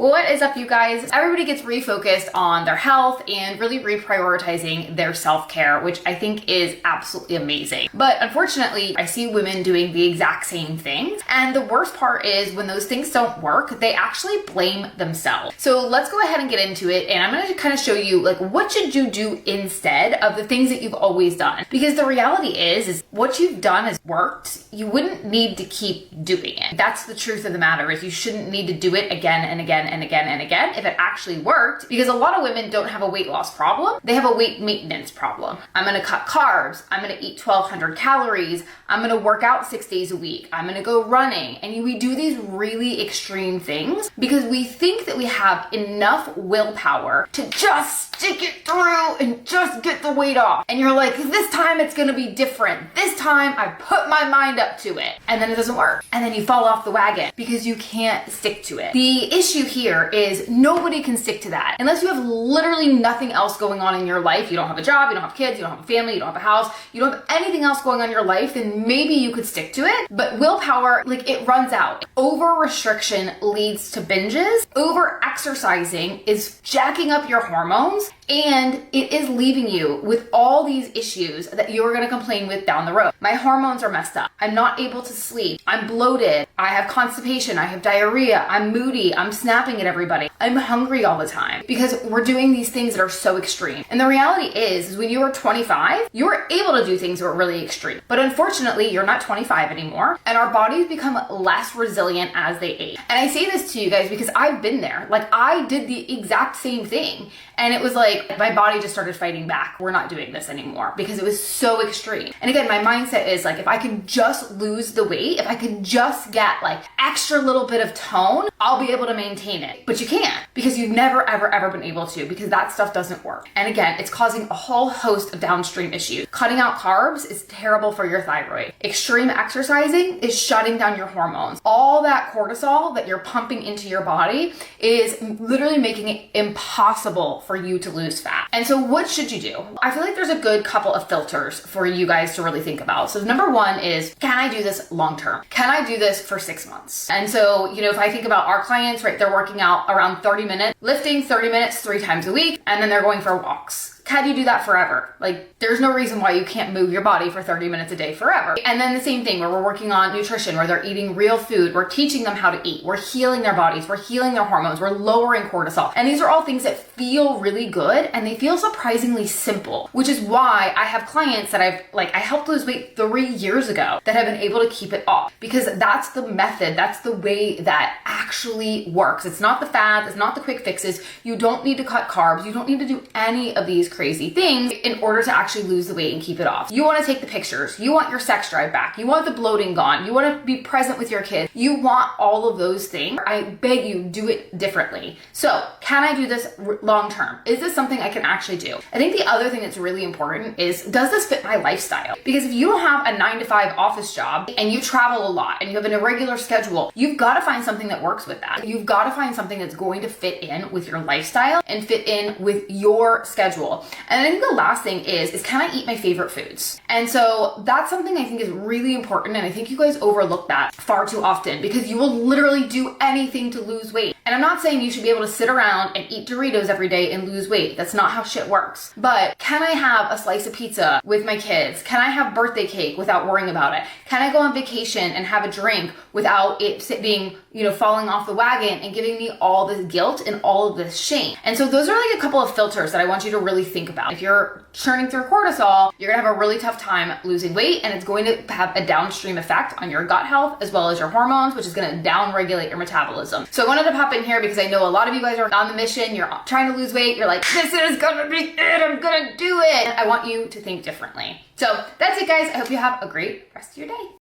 What is up, you guys? Everybody gets refocused on their health and really reprioritizing their self-care, which I think is absolutely amazing. But unfortunately, I see women doing the exact same things. And the worst part is when those things don't work, they actually blame themselves. So let's go ahead and get into it. And I'm going to kind of show you like what should you do instead of the things that you've always done. Because the reality is what you've done has worked. You wouldn't need to keep doing it. That's the truth of the matter, is you shouldn't need to do it again and again and again and again if it actually worked, because a lot of women don't have a weight loss problem. They have a weight maintenance problem. I'm going to cut carbs. I'm going to eat 1,200 calories. I'm going to work out 6 days a week. I'm going to go running. And we do these really extreme things because we think that we have enough willpower to just stick it through and just get the weight off. And you're like, this time it's going to be different. This time I put my mind up to it. And then it doesn't work. And then you fall off the wagon because you can't stick to it. The issue here is nobody can stick to that unless you have literally nothing else going on in your life. You don't have a job, you don't have kids, you don't have a family, you don't have a house, you don't have anything else going on in your life, then maybe you could stick to it. But willpower, like, it runs out. Over restriction leads to binges. Over exercising is jacking up your hormones, and it is leaving you with all these issues that you're going to complain with down the road. My hormones are messed up. I'm not able to sleep. I'm bloated. I have constipation. I have diarrhea. I'm moody. I'm snapping at everybody. I'm hungry all the time because we're doing these things that are so extreme. And the reality is when you were 25, you were able to do things that were really extreme. But unfortunately, you're not 25 anymore, and our bodies become less resilient as they age. And I say this to you guys because I've been there. Like, I did the exact same thing. And it was like, my body just started fighting back. We're not doing this anymore because it was so extreme. And again, my mindset is like, if I could just lose the weight, if I could just get like extra little bit of tone, I'll be able to maintain it. But you can't, because you've never, ever been able to, because that stuff doesn't work. And again, it's causing a whole host of downstream issues. Cutting out carbs is terrible for your thyroid. Extreme exercising is shutting down your hormones. All that cortisol that you're pumping into your body is literally making it impossible for you to lose fat. And so what should you do? I feel like there's a good couple of filters for you guys to really think about. So number one is, can I do this long term? Can I do this for 6 months? And so, if I think about our clients, right, they're working out around 30 minutes, lifting 30 minutes 3 times a week, and then they're going for walks. Can you do that forever? Like, there's no reason why you can't move your body for 30 minutes a day forever. And then the same thing where we're working on nutrition, where they're eating real food. We're teaching them how to eat. We're healing their bodies. We're healing their hormones. We're lowering cortisol. And these are all things that feel really good, and they feel surprisingly simple, which is why I have clients that I helped lose weight 3 years ago that have been able to keep it off, because that's the method. That's the way that actually works. It's not the fads. It's not the quick fixes. You don't need to cut carbs. You don't need to do any of these crazy things in order to actually lose the weight and keep it off. You want to take the pictures. You want your sex drive back. You want the bloating gone. You want to be present with your kids. You want all of those things. I beg you, do it differently. So, can I do this long term? Is this something I can actually do? I think the other thing that's really important is, does this fit my lifestyle? Because if you don't have a 9-to-5 office job and you travel a lot and you have an irregular schedule, you've got to find something that works with that. You've got to find something that's going to fit in with your lifestyle and fit in with your schedule. And I think the last thing is can I eat my favorite foods? And so that's something I think is really important. And I think you guys overlook that far too often, because you will literally do anything to lose weight. And I'm not saying you should be able to sit around and eat Doritos every day and lose weight. That's not how shit works. But can I have a slice of pizza with my kids? Can I have birthday cake without worrying about it? Can I go on vacation and have a drink without it being, falling off the wagon and giving me all this guilt and all of this shame? And so those are like a couple of filters that I want you to really think about. If you're churning through cortisol, you're gonna have a really tough time losing weight, and it's going to have a downstream effect on your gut health as well as your hormones, which is gonna down-regulate your metabolism. So I wanted to pop in here because I know a lot of you guys are on the mission. You're trying to lose weight. You're like, this is gonna be it. I'm gonna do it. And I want you to think differently. So that's it, guys. I hope you have a great rest of your day.